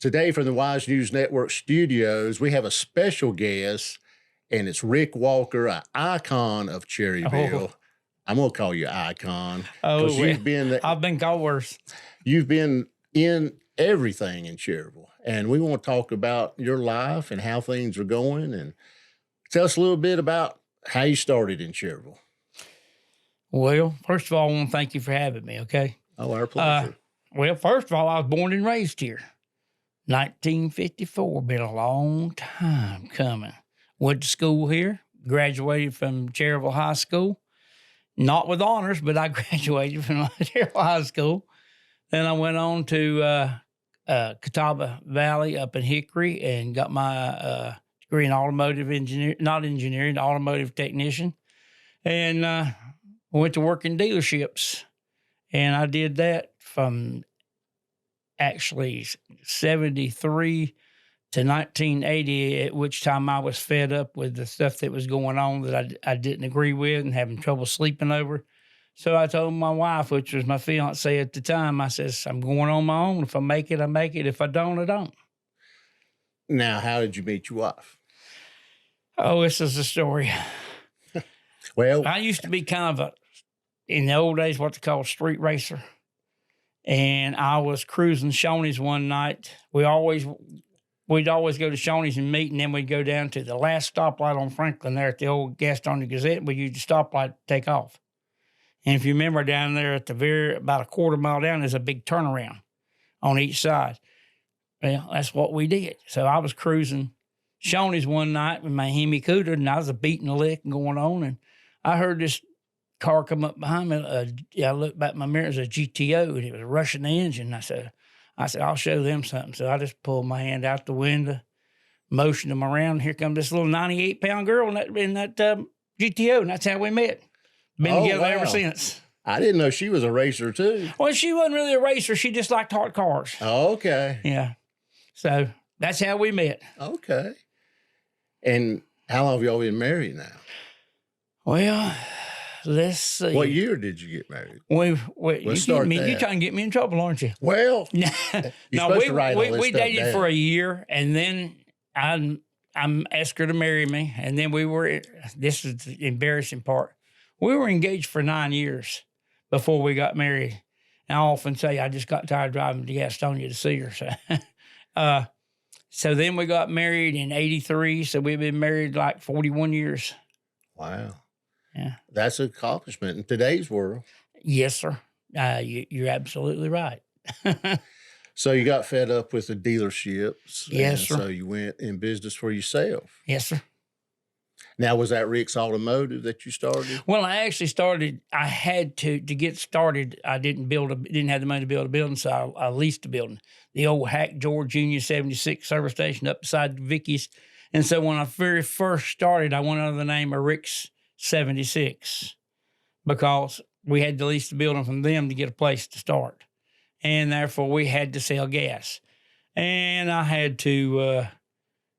Today from the Wise News Network studios, we have a special guest, and it's Rick Walker, an icon of Cherryville. Oh. I'm going to call you icon Oh, because I've been called worse. You've been in everything in Cherryville, and we want to talk about your life and how things are going, and tell us a little bit about how you started in Cherryville. Well, first of all, I want to thank you for having me, okay? Oh, our pleasure. Well, first of all, I was born and raised here. 1954, been a long time coming. Went to school here, graduated from Cherryville High School. Not with honors, but I graduated from Cherryville High School. Then I went on to Catawba Valley up in Hickory and got my degree in automotive automotive technician. And went to work in dealerships. And I did that from actually 73 to 1980, at which time I was fed up with the stuff that was going on that I didn't agree with and having trouble sleeping over. So I told my wife, which was my fiance at the time, I says, I'm going on my own. If I make it, I make it. If I don't, I don't. Now, how did you meet your wife? Oh, this is a story. Well, I used to be kind of in the old days, what they call a street racer. And I was cruising Shoney's one night. We'd always go to Shoney's and meet, and then we'd go down to the last stoplight on Franklin there at the old Gastonia Gazette. We used the stoplight to take off. And if you remember down there at about a quarter mile down, there's a big turnaround on each side. Well, that's what we did. So I was cruising Shoney's one night with my Hemi Cuda, and I was beating the lick and going on, and I heard this car come up behind me. I looked back in my mirror, it was a GTO, and it was rushing the engine. I said, I'll show them something. So I just pulled my hand out the window, motioned them around. Here comes this little 98-pound girl in that GTO, and that's how we met. Been together ever since. I didn't know she was a racer, too. Well, she wasn't really a racer. She just liked hard cars. Oh, okay. Yeah. So that's how we met. Okay. And how long have y'all been married now? Well, let's see. What year did you get married? You're trying to get me in trouble, aren't you? Well, no, we dated for a year, and then I asked her to marry me, and then this is the embarrassing part, we were engaged for 9 years before we got married. And I often say I just got tired of driving to Gastonia to see her. So then we got married in 83, so we've been married like 41 years. Wow. Yeah. That's an accomplishment in today's world. Yes, sir. You're absolutely right. So you got fed up with the dealerships. Yes, sir. So you went in business for yourself. Yes, sir. Now, was that Rick's Automotive that you started? Well, I actually started, I had to get started. I didn't have the money to build a building, so I leased a building. The old Hack George Jr. 76 service station up beside Vicky's. And so when I very first started, I went under the name of Rick's 76 because we had to lease the building from them to get a place to start. And therefore, we had to sell gas. And I had to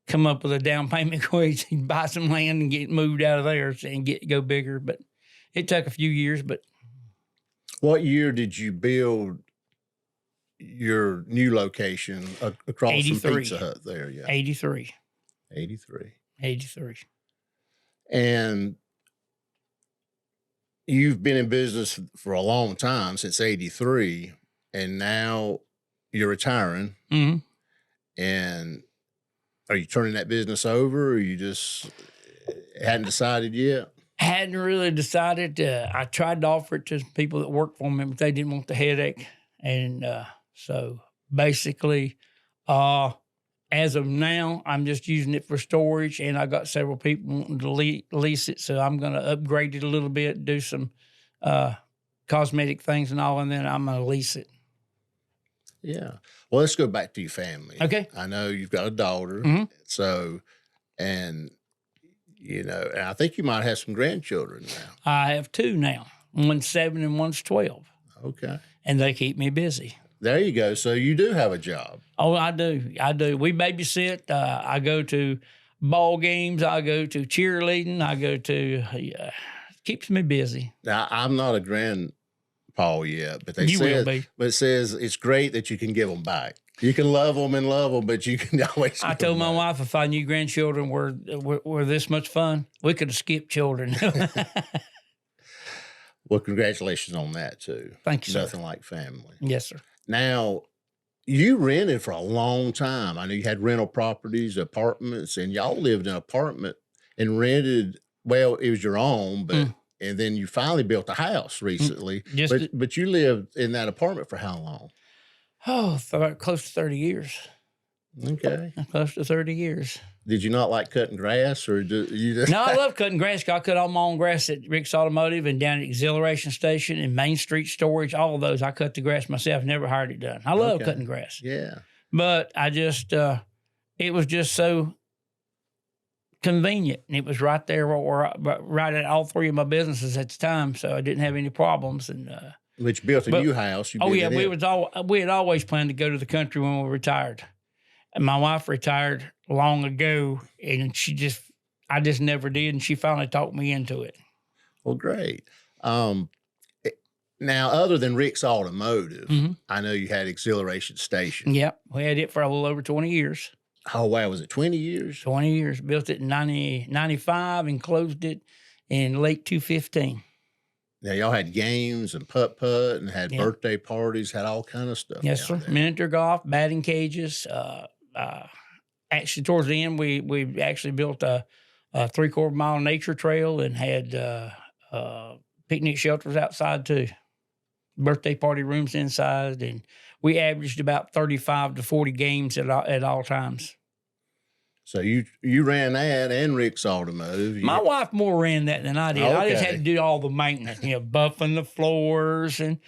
come up with a down payment wage and buy some land and get moved out of there and go bigger. But it took a few years. But what year did you build your new location across 83. from Pizza Hut there? Yeah, 83. 83. And you've been in business for a long time, since 83, and now you're retiring. Mm-hmm. And are you turning that business over, or you just hadn't decided yet? Hadn't really decided. I tried to offer it to people that work for me, but they didn't want the headache. And so basically, as of now, I'm just using it for storage, and I got several people wanting to lease it, so I'm going to upgrade it a little bit, do some cosmetic things and all, and then I'm going to lease it. Yeah. Well, let's go back to your family. Okay. I know you've got a daughter, so, and, and I think you might have some grandchildren now. I have two now. One's 7 and one's 12. Okay. And they keep me busy. There you go. So you do have a job. Oh, I do. We babysit. I go to ball games. I go to cheerleading. I go to, keeps me busy. Now, I'm not a grandpa yet, but will be. But it says it's great that you can give them back. You can love them, but you can always. I told my wife if I knew grandchildren were this much fun, we could have skipped children. Well, congratulations on that too. Thank you, sir. Nothing like family. Yes, sir. Now, you rented for a long time. I know you had rental properties, apartments, and y'all lived in an apartment and rented. Well, it was your own, but and then you finally built a house recently. But you lived in that apartment for how long? Oh, close to 30 years. Okay. Close to 30 years. Did you not like cutting grass, or do you just? No, I love cutting grass. I cut all my own grass at Rick's Automotive and down at Exhilaration Station and Main Street Storage. All of those, I cut the grass myself. Never hired it done. I love cutting grass. Yeah. But I just, it was just so convenient, and it was right there, right at all three of my businesses at the time, so I didn't have any problems. And Which built a new house. We had always planned to go to the country when we retired. And my wife retired long ago, and I just never did, and she finally talked me into it. Well, great. Now, other than Rick's Automotive, I know you had Exhilaration Station. Yep, we had it for a little over 20 years. Oh, wow. Was it 20 years? 20 years. Built it in 95 and closed it in late 2015. Now, y'all had games and putt-putt and had birthday parties, had all kind of stuff. Yes, sir. Miniature golf, batting cages. Actually, towards the end, we actually built a 3/4 mile nature trail and had picnic shelters outside too. Birthday party rooms inside, and we averaged about 35 to 40 games at all times. So you ran that and Rick's Automotive. My wife more ran that than I did. Okay. I just had to do all the maintenance, buffing the floors and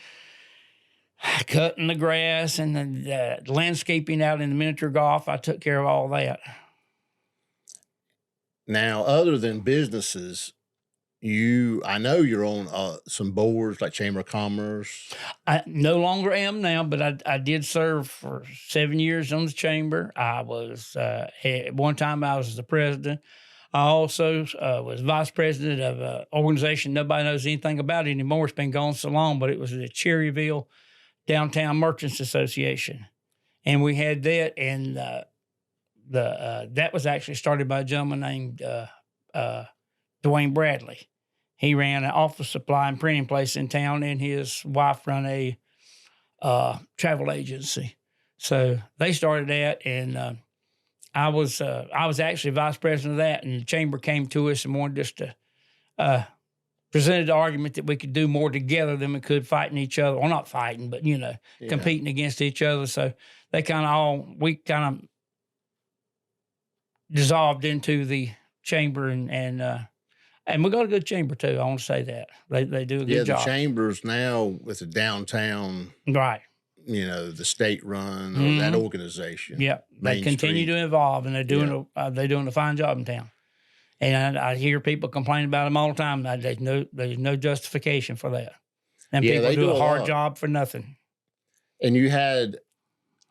cutting the grass and the landscaping out in the miniature golf. I took care of all that. Now, other than businesses, I know you're on some boards like Chamber of Commerce. I no longer am now, but I did serve for 7 years on the chamber. I was at one time I was the president. I also was vice president of an organization nobody knows anything about anymore. It's been gone so long, but it was the Cherryville Downtown Merchants Association, and we had that, and that was actually started by a gentleman named Dwayne Bradley. He ran an office supply and printing place in town, and his wife run a travel agency. So they started that, and I was actually vice president of that, and the chamber came to us and wanted us to presented the argument that we could do more together than we could fighting each other. Well, not fighting, but, competing against each other. So we kind of dissolved into the chamber, and we got a good chamber too. I want to say that. They do a good job. Yeah, the chambers now with the downtown. Right. The state run or that organization. Yeah. They continue to evolve, and they're doing a fine job in town. And I hear people complain about them all the time. There's no justification for that. And people do a hard job for nothing. And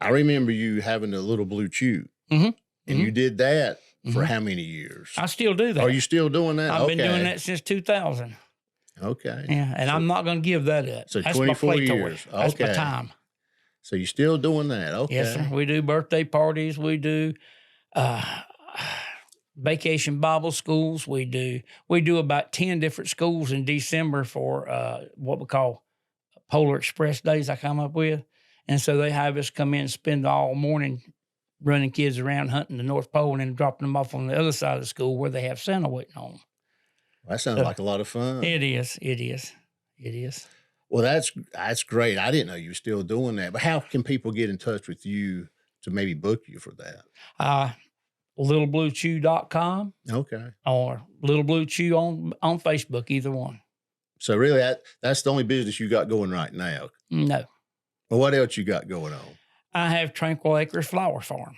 I remember you having a little blue chew. Mm-hmm. And you did that for how many years? I still do that. Are you still doing that? I've been doing that since 2000. Okay. Yeah, and I'm not going to give that up. So that's 24 my years. Okay. That's my time. So you're still doing that? Okay. Yes, sir. We do birthday parties. We do vacation Bible schools. We do about 10 different schools in December for what we call Polar Express days I come up with. And so they have us come in and spend all morning running kids around hunting the North Pole and then dropping them off on the other side of the school where they have Santa waiting on them. That sounds like a lot of fun. It is. Well, that's great. I didn't know you were still doing that. But how can people get in touch with you to maybe book you for that? LittleBlueChew.com. Okay. Or Little Blue Chew on Facebook, either one. So really, that's the only business you got going right now? No. Well, what else you got going on? I have Tranquil Acres Flower Farm.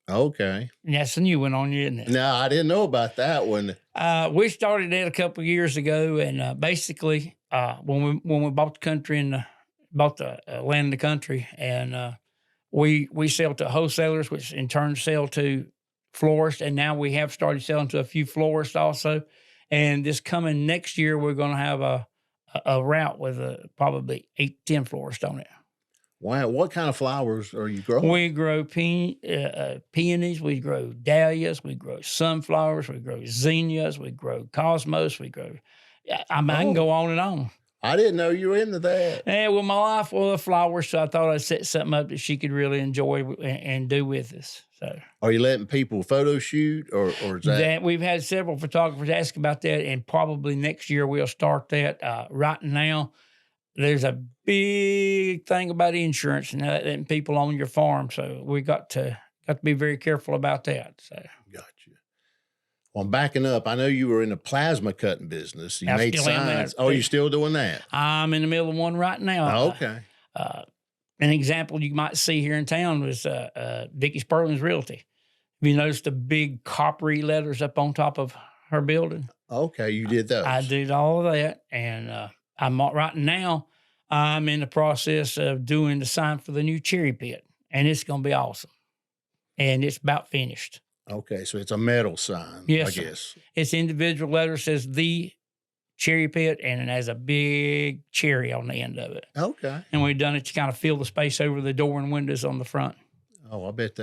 Okay. That's a new one on you, isn't it? No, I didn't know about that one. We started that a couple of years ago, and basically, when we bought the country and bought the land in the country, and we sell to wholesalers, which in turn sell to florists, and now we have started selling to a few florists also. And this coming next year, we're going to have a route with probably 8-10 florists on it. Wow. What kind of flowers are you growing? We grow peonies, we grow dahlias, we grow sunflowers, we grow zinnias, we grow cosmos, we grow. I mean, I can go on and on. I didn't know you were into that. Yeah, well, my wife was a flower, so I thought I'd set something up that she could really enjoy and do with us. So, are you letting people photo shoot, or is that? We've had several photographers ask about that, and probably next year we'll start that. Right now, there's a big thing about insurance and letting people on your farm, so we got to be very careful about that. So, gotcha. Well, I'm backing up. I know you were in the plasma cutting business. You made signs. Oh, you're still doing that? I'm in the middle of one right now. Oh, okay. An example you might see here in town was Vicki Sperling's Realty. Have you noticed the big coppery letters up on top of her building? Okay, you did those. I did all of that, and I'm right now. I'm in the process of doing the sign for the new cherry pit, and it's going to be awesome. And it's about finished. Okay, so it's a metal sign. Yes, I guess it's individual letter says the cherry pit, and it has a big cherry on the end of it. Okay. And we've done it to kind of fill the space over the door and windows on the front. Oh, I bet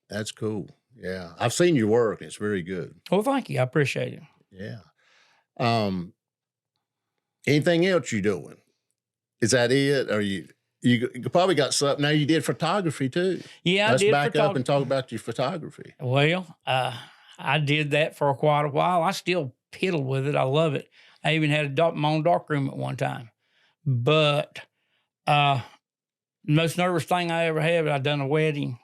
that's cool. Yeah. I've seen your work. It's very good. Well, thank you. I appreciate it. Yeah. Anything else you doing? Is that it? Or you probably got something. Now you did photography too. Yeah, Let's I did back up and talk about your photography. Well, I did that for quite a while. I still piddle with it. I love it. I even had my own darkroom at one time. But the most nervous thing I ever had, I done a wedding.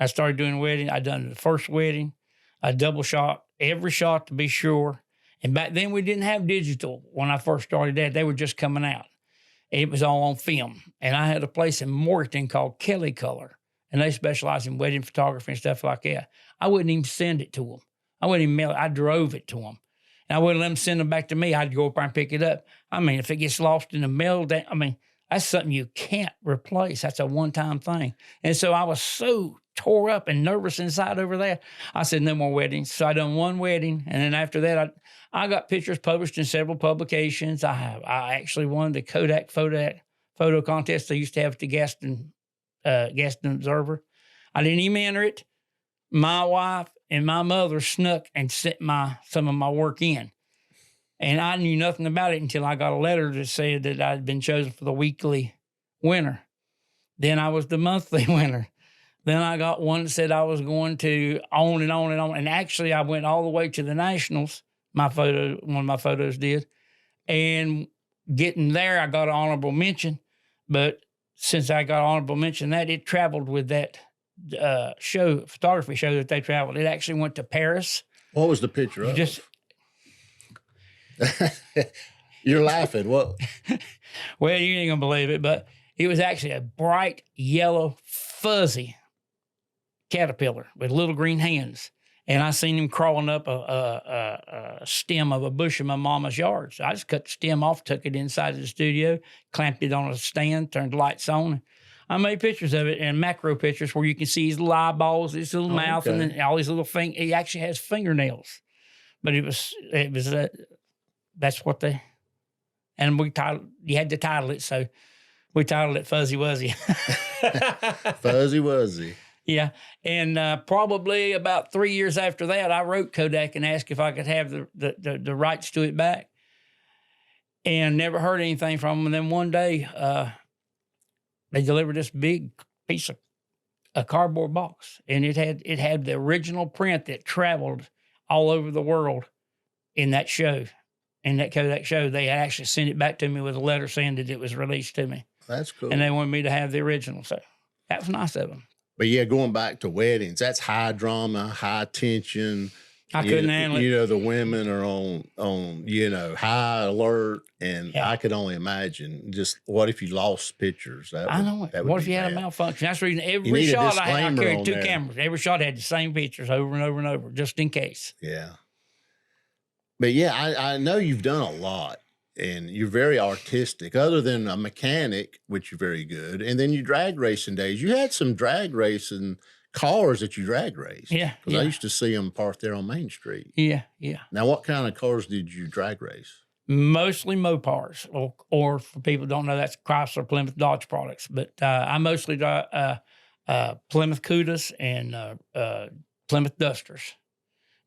I started doing a wedding. I done the first wedding. I double shot every shot to be sure. And back then we didn't have digital when I first started that. They were just coming out. It was all on film. And I had a place in Morganton called Kelly Color. And they specialize in wedding photography and stuff like that. I wouldn't even send it to them. I wouldn't even mail it. I drove it to them. And I wouldn't let them send them back to me. I'd go up there and pick it up. I mean, if it gets lost in the mail, that's something you can't replace. That's a one-time thing. And so I was so tore up and nervous inside over that. I said, no more weddings. So I done one wedding. And then after that, I got pictures published in several publications. I actually won the Kodak photo contest they used to have at the Gaston Observer. I didn't even enter it. My wife and my mother snuck and sent some of my work in. And I knew nothing about it until I got a letter that said that I'd been chosen for the weekly winner. Then I was the monthly winner. Then I got one that said I was going to on and on and on. And actually, I went all the way to the Nationals. One of my photos did. And getting there, I got an honorable mention. But since I got honorable mention, it traveled with that photography show that they traveled. It actually went to Paris. What was the picture of? You're laughing. What? Well, you ain't gonna believe it, but it was actually a bright yellow, fuzzy caterpillar with little green hands. And I seen him crawling up a stem of a bush in my mama's yard. So I just cut the stem off, took it inside of the studio, clamped it on a stand, turned the lights on. I made pictures of it and macro pictures where you can see his little eyeballs, his little mouth, and then all these little things. He actually has fingernails. But that's what and you had to title it, so we titled it Fuzzy Wuzzy. Fuzzy Wuzzy. Yeah, and probably about 3 years after that, I wrote Kodak and asked if I could have the rights to it back, and never heard anything from them. And then one day, they delivered this big piece of a cardboard box, and it had the original print that traveled all over the world in that show. In that Kodak show, they actually sent it back to me with a letter saying that it was released to me. That's cool. And they wanted me to have the original, so that was nice of them. But yeah, going back to weddings, that's high drama, high tension. I couldn't handle it. You know, the women are on high alert, and I could only imagine just what if you lost pictures. I know it. What if you had a malfunction? That's the reason every shot I carried two cameras. Every shot had the same pictures over and over and over, just in case. Yeah. But yeah, I know you've done a lot, and you're very artistic. Other than a mechanic, which you're very good, and then you drag racing days. You had some drag racing cars that you drag raced. Yeah, because I used to see them parked there on Main Street. Yeah, yeah. Now, what kind of cars did you drag race? Mostly Mopars, or for people who don't know, that's Chrysler, Plymouth, Dodge products. But I mostly drive Plymouth Cudas and Plymouth Dusters.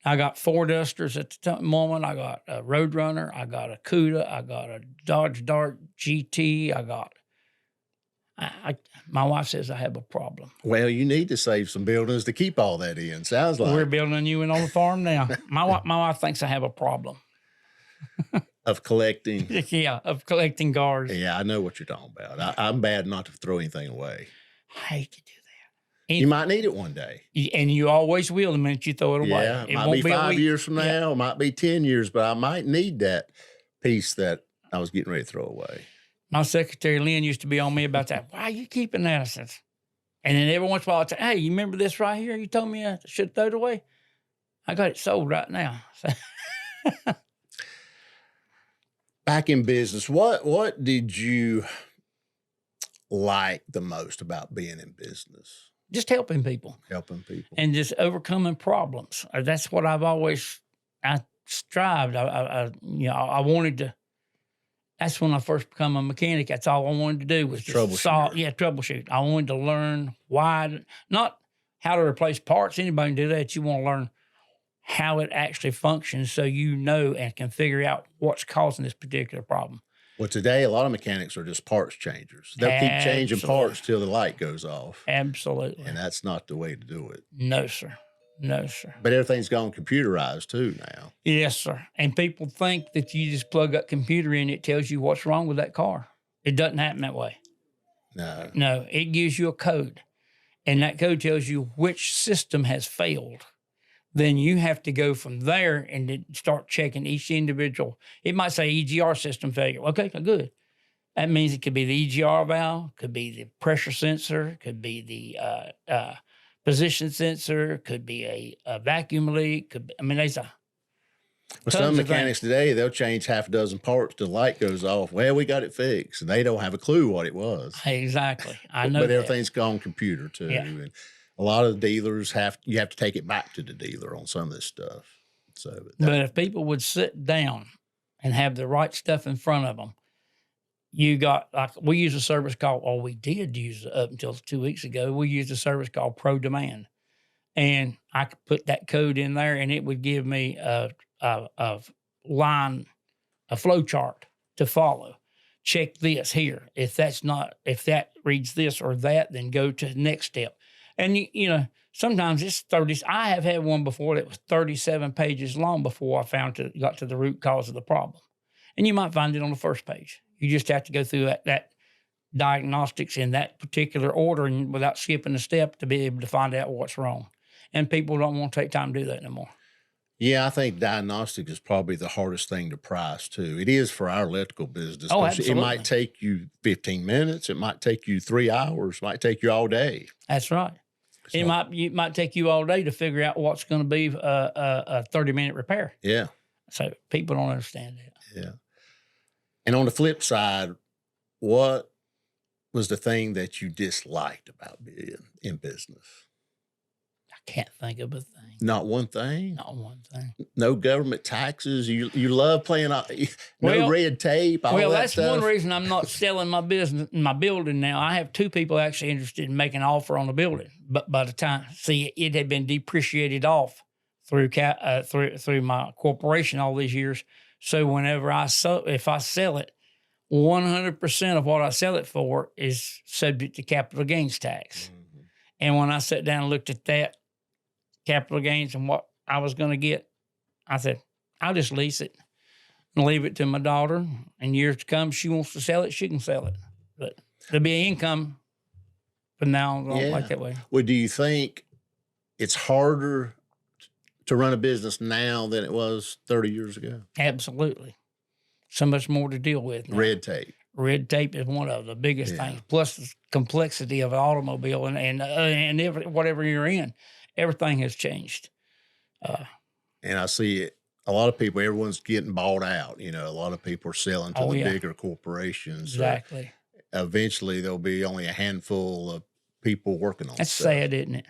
I got 4 Dusters at the moment. I got a Roadrunner. I got a Cuda. I got a Dodge Dart GT. My wife says I have a problem. Well, you need to save some buildings to keep all that in. Sounds like We're building a new one on the farm now. My wife thinks I have a problem. Of collecting. Yeah, of collecting cars. Yeah, I know what you're talking about. I'm bad not to throw anything away. I hate to do that. You might need it one day. And you always will the minute you throw it away. Yeah, it might be 5 years from now, it might be 10 years, but I might need that piece that I was getting ready to throw away. My secretary, Lynn, used to be on me about that. Why are you keeping that? I said, and then every once in a while I'd say, hey, you remember this right here? You told me I should throw it away? I got it sold right now. Back in business, what did you like the most about being in business? Just helping people. Helping people. And just overcoming problems. That's what I've always, I strived. I wanted to, that's when I first became a mechanic. That's all I wanted to do was just troubleshoot. I wanted to learn why, not how to replace parts. Anybody can do that. You want to learn how it actually functions so you know and can figure out what's causing this particular problem. Well, today, a lot of mechanics are just parts changers. They'll keep changing parts till the light goes off. Absolutely. And that's not the way to do it. No, sir. No, sir. But everything's gone computerized too now. Yes, sir. And people think that you just plug that computer in, it tells you what's wrong with that car. It doesn't happen that way. No. No, it gives you a code. And that code tells you which system has failed. Then you have to go from there and then start checking each individual. It might say EGR system failure. Okay, good. That means it could be the EGR valve, could be the pressure sensor, could be the position sensor, could be a vacuum leak. There's a well, some mechanics today, they'll change half a dozen parts till the light goes off. Well, we got it fixed. And they don't have a clue what it was. Exactly. I know But that. everything's gone computer too. Yeah. And a lot of the dealers you have to take it back to the dealer on some of this stuff. But if people would sit down and have the right stuff in front of them, we use a service called, we did use it up until 2 weeks ago. We used a service called Pro Demand, and I could put that code in there, and it would give me a flow chart to follow. Check this here. If that reads this or that, then go to the next step. And, sometimes it's 30. I have had one before that was 37 pages long before I got to the root cause of the problem. And you might find it on the first page. You just have to go through that diagnostics in that particular order and without skipping a step to be able to find out what's wrong. And people don't want to take time to do that anymore. Yeah, I think diagnostic is probably the hardest thing to price too. It is for our electrical business. Oh, absolutely. It might take you 15 minutes. It might take you 3 hours. It might take you all day. That's right. So, it might take you all day to figure out what's going to be a 30-minute repair. Yeah. So people don't understand that. Yeah. And on the flip side, what was the thing that you disliked about being in business? I can't think of a thing. Not one thing? Not one thing. No government taxes? You love playing no red tape? That's one reason I'm not selling my building now. I have 2 people actually interested in making an offer on the building. But by the time, it had been depreciated off through my corporation all these years. So whenever if I sell it, 100% of what I sell it for is subject to capital gains tax. Mm-hmm. And when I sat down and looked at that, capital gains and what I was going to get, I said, I'll just lease it and leave it to my daughter. In years to come, she wants to sell it, she can sell it. But there'll be an income from now on like that way. Well, do you think it's harder to run a business now than it was 30 years ago? Absolutely. So much more to deal with now. Red tape. Red tape is one of the biggest things, plus the complexity of an automobile and whatever you're in. Everything has changed. And I see it. A lot of people, everyone's getting bought out. A lot of people are selling to the bigger corporations. Exactly. Eventually, there'll be only a handful of people working on That's stuff. sad, isn't it?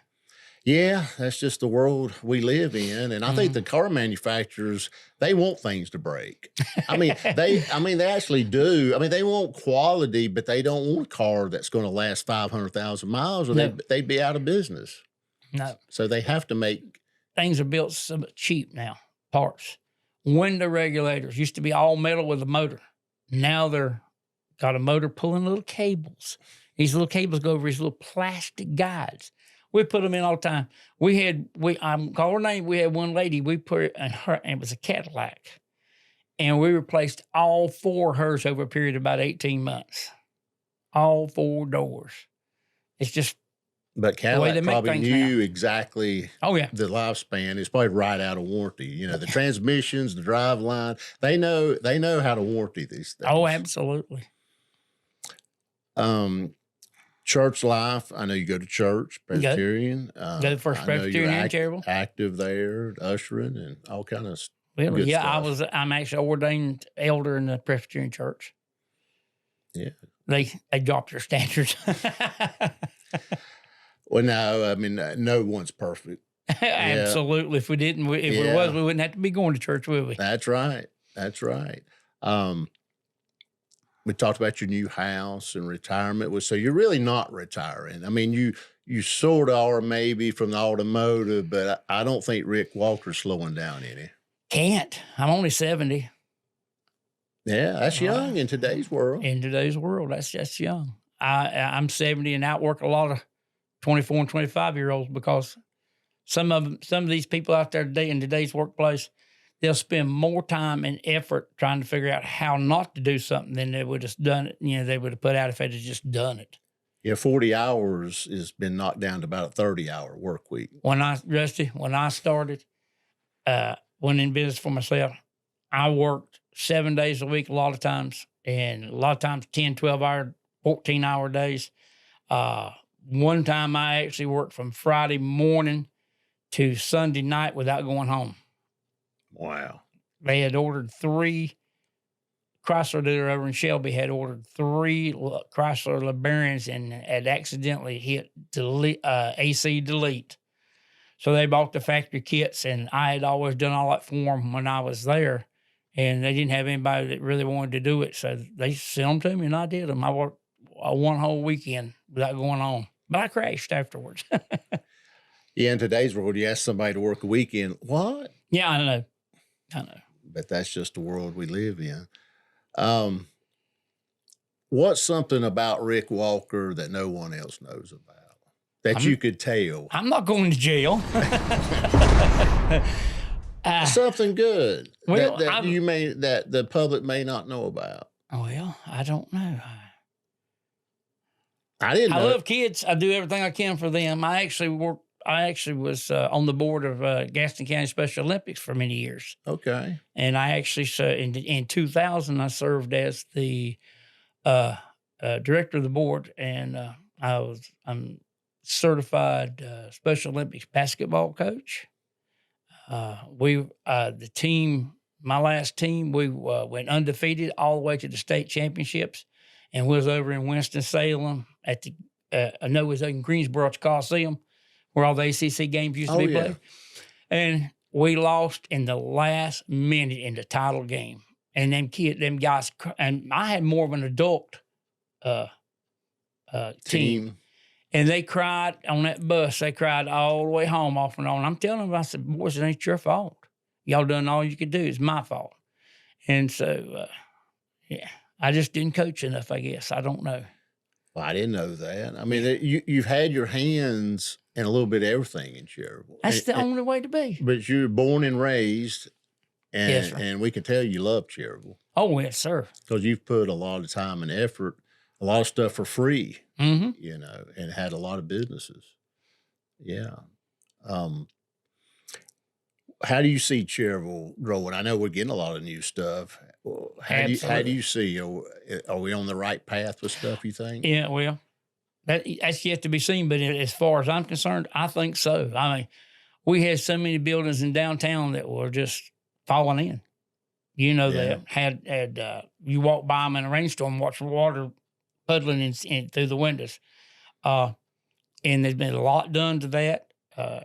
Yeah, that's just the world we live in, and I think the car manufacturers, they want things to break. They actually do. I mean, they want quality, but they don't want a car that's going to last 500,000 miles, or No, they'd be out of business. no. So they have to make. Things are built so cheap now. Parts, window regulators used to be all metal with a motor. Now they're got a motor pulling little cables. These little cables go over these little plastic guides. We put them in all the time. I'm call her name. We had one lady. We put it in her, and it was a Cadillac, and we replaced all 4 of hers over a period of about 18 months. All 4 doors. It's just But the way they Cadillac make probably things knew now. exactly Oh yeah. the lifespan. It's probably right out of warranty. You know, the transmissions, the drive line. They know how to warranty these things. Oh, absolutely. Church life. I know you go to church, Presbyterian. Go to First I know you're Presbyterian in Cherokee. active there, ushering and all kind of Well, good yeah, stuff. I'm actually ordained elder in the Presbyterian church. Yeah. They dropped their standards. Well, no, I mean, no one's perfect. Absolutely. If we didn't, if we was, we wouldn't have to be going to church, would we? That's right. That's right. We talked about your new house and retirement. So you're really not retiring. I mean, you sort of are maybe from the automotive, but I don't think Rick Walker's slowing down any. Can't. I'm only 70. Yeah, that's young in today's world. In today's world, that's young. I'm 70 and outwork a lot of 24 and 25-year-olds because some of these people out there today in today's workplace, they'll spend more time and effort trying to figure out how not to do something than they would have done it. You know, they would have put out if they'd have just done it. Yeah, 40 hours has been knocked down to about a 30-hour work week. When I started, went in business for myself, I worked 7 days a week a lot of times, and a lot of times 10, 12-hour, 14-hour days. One time I actually worked from Friday morning to Sunday night without going home. Wow. They had ordered 3 Chrysler dealer over in Shelby had ordered 3 Chrysler LeBarons and had accidentally hit AC delete. So they bought the factory kits, and I had always done all that for them when I was there, and they didn't have anybody that really wanted to do it. So they sent them to me, and I did them. I worked one whole weekend without going home, but I crashed afterwards. Yeah, in today's world, you ask somebody to work a weekend, what? Yeah, I know. But that's just the world we live in. What's something about Rick Walker that no one else knows about that you could tell? I'm not going to jail. Something good Well, that the public may not know about. Well, I don't know. I didn't know. I love kids. I do everything I can for them. I actually was on the board of Gaston County Special Olympics for many years. Okay. And I actually, in 2000, I served as the director of the board, and I'm certified Special Olympics basketball coach. The team, my last team, we went undefeated all the way to the state championships, and we was over in Winston-Salem at the, I know it was in Greensboro Coliseum, where all the ACC games used to be played. And we lost in the last minute in the title game. And them guys, and I had more of an adult team. And they cried on that bus. They cried all the way home off and on. I'm telling them, I said, boys, it ain't your fault. Y'all done all you could do. It's my fault. And so, I just didn't coach enough, I guess. I don't know. Well, I didn't know that. I mean, you've had your hands in a little bit of everything in Cherokee. That's the only way to be. But you're born and raised, and Yes, sir. and we can tell you love Cherokee. Oh, yes, sir. Because you've put a lot of time and effort, a lot of stuff for free, Mm-hmm. And had a lot of businesses. Yeah. How do you see Cherokee growing? I know we're getting a lot of new stuff. How do you see? Are we on the right path with stuff, you think? Yeah, well, that's yet to be seen. But as far as I'm concerned, I think so. I mean, we had so many buildings in downtown that were just falling in. You know, that had you walk by them in a rainstorm, watch the water puddling in through the windows. And there's been a lot done to that.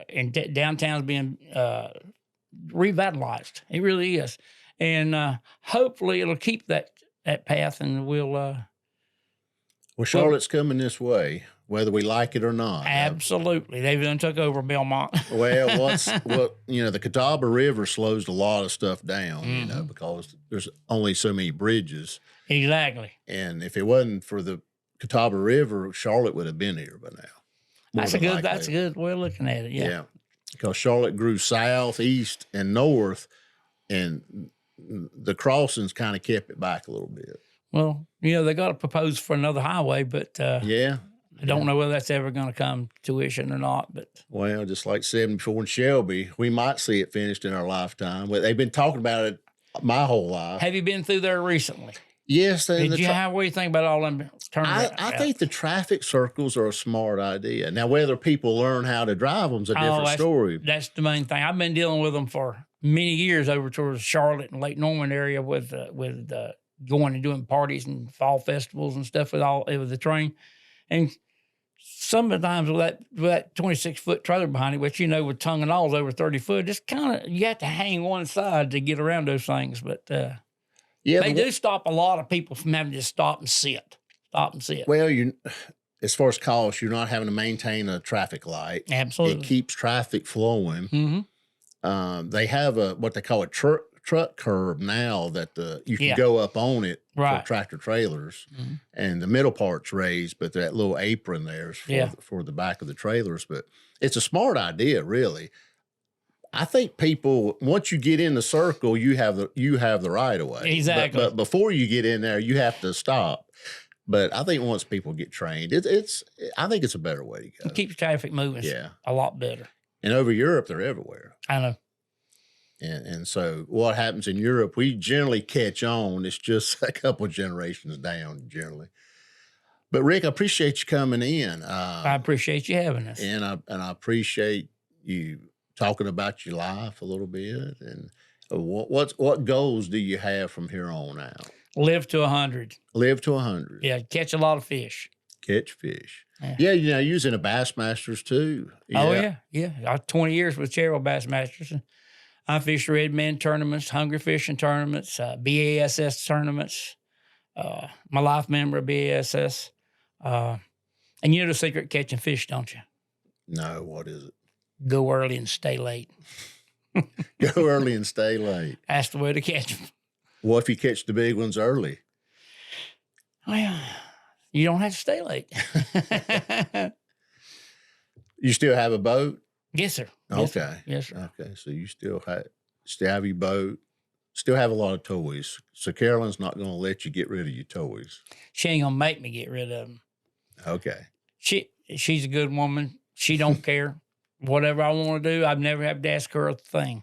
and downtown's being revitalized. It really is, and hopefully it'll keep that path, and we'll. Well, Charlotte's coming this way, whether we like it or not. Absolutely, they've done took over Belmont. Well, the Catawba River slows a lot of stuff down, because there's only so many bridges. Exactly. And if it wasn't for the Catawba River, Charlotte would have been here by now. That's a good way of looking at it. Yeah. Because Charlotte grew south, east, and north, and the crossings kind of kept it back a little bit. Well, they got to propose for another highway, but I don't know whether that's ever going to come to fruition or not. But just like 74 in Shelby, we might see it finished in our lifetime. But they've been talking about it my whole life. Have you been through there recently? Yes. What do you think about all them turnarounds? I think the traffic circles are a smart idea. Now, whether people learn how to drive them is a different story. That's the main thing. I've been dealing with them for many years over towards Charlotte and Lake Norman area with going and doing parties and fall festivals and stuff with the train. And sometimes with that 26-foot trailer behind it, which, with tongue and all's over 30 foot, just kind of, you have to hang one side to get around those things. But they do stop a lot of people from having to stop and sit. Well, as far as cost, you're not having to maintain a traffic light. Absolutely. It keeps traffic flowing. Mm-hmm. They have what they call a truck curb now that you can go up on it for tractor trailers, and the middle part's raised, but that little apron there is for the back of the trailers. But it's a smart idea, really. I think people, once you get in the circle, you have the right of way. Exactly. But before you get in there, you have to stop. But I think once people get trained, I think it's a better way to go. It keeps traffic moving. A lot better. And over Europe, they're everywhere. I know. And so what happens in Europe, we generally catch on. It's just a couple generations down generally. But Rick, I appreciate you coming in. I appreciate you having us. And I appreciate you talking about your life a little bit. And what goals do you have from here on out? Live to 100. Live to 100. Yeah, catch a lot of fish. Catch fish. Yeah, you was in a Bassmasters too. Yeah. Oh, yeah. I 20 years with Cherokee Bassmasters. I fished red men tournaments, hungry fishing tournaments, BASS tournaments, my life member of BASS. And you know the secret catching fish, don't you? No, what is it? Go early and stay late. Go early and stay late. That's the way to catch them. What if you catch the big ones early? Well, you don't have to stay late. You still have a boat? Yes, sir. Okay. Yes, sir. Okay, so you still have your boat, still have a lot of toys. So Carolyn's not going to let you get rid of your toys. She ain't going to make me get rid of them. Okay. She's a good woman. She don't care. Whatever I want to do, I've never had to ask her a thing.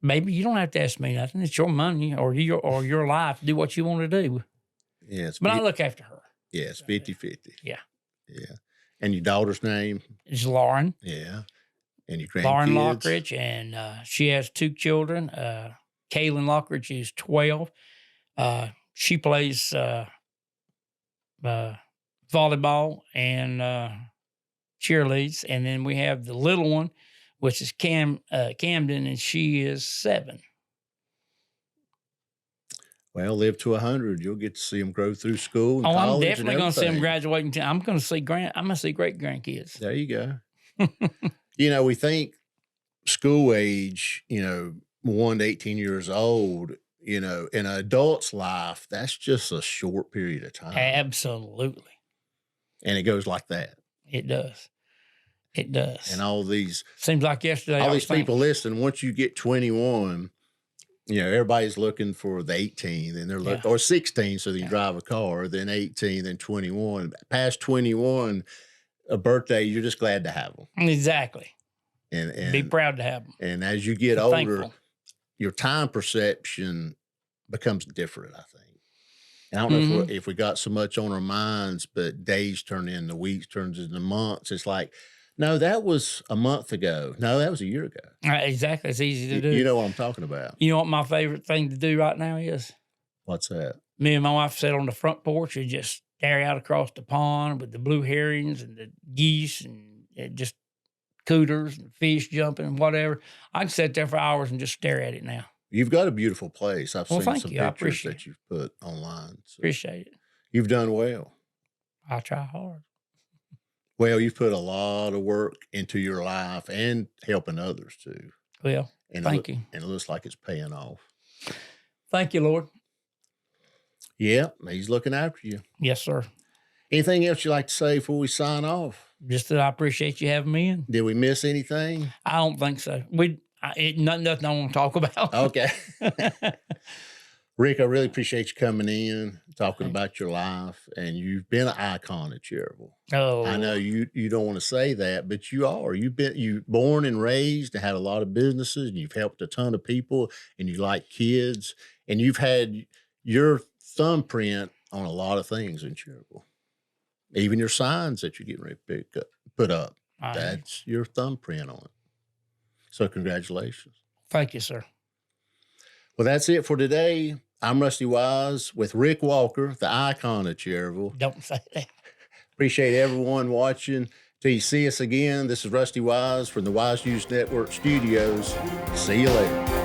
Baby, you don't have to ask me nothing. It's your money or your life. Do what you want to do. Yes. But I look after her. Yes, 50-50. Yeah. Yeah. And your daughter's name? It's Lauren. Yeah. And your grandkids? Lauren Lockridge, and she has 2 children. Kaylin Lockridge is 12. She plays volleyball and cheerleads. And then we have the little one, which is Camden, and she is 7. Well, live to 100. You'll get to see them grow through school and I'm college definitely going to see them graduating. I'm going to see great grandkids. There you go. We think school age, 1 to 18 years old, in an adult's life, that's just a short period of time. Absolutely. And it goes like that. It does. It does. And all these... Seems like yesterday. All these people listening, once you get 21... everybody's looking for the 18, and they're looking, or 16, so they can drive a car, then 18, then 21. Past 21, a birthday, you're just glad to have them. Exactly. And be proud to have them. And as you get older, thankful. Your time perception becomes different, I think. And I don't know if we got so much on our minds, but days turn into weeks, turns into months. It's like, no, that was a month ago. No, that was a year ago. Exactly. It's easy to do. You know what I'm talking about. You know what my favorite thing to do right now is? What's that? Me and my wife sit on the front porch and just stare out across the pond with the blue herrings and the geese and just cooters and fish jumping and whatever. I can sit there for hours and just stare at it now. You've got a beautiful place. I've Well, seen thank some you. I pictures appreciate that you've put online. So Appreciate it. you've done well. I try hard. Well, you've put a lot of work into your life and helping others too. Well, And thank you. And it looks like it's paying off. Thank you, Lord. Yeah, he's looking after you. Yes, sir. Anything else you'd like to say before we sign off? Just that I appreciate you having me in. Did we miss anything? I don't think so. Nothing I want to talk about. Okay. Rick, I really appreciate you coming in, talking about your life, and you've been an icon at Cherokee. Oh, I know you don't want to say that, but you are. You born and raised and had a lot of businesses, and you've helped a ton of people, and you like kids, and you've had your thumbprint on a lot of things in Cherokee. Even your signs that you're getting ready to put up, that's your thumbprint on it. So congratulations. Thank you, sir. Well, that's it for today. I'm Rusty Wise with Rick Walker, the icon of Cherokee. Don't say that. Appreciate everyone watching. Till you see us again, this is Rusty Wise from the Wise News Network studios. See you later.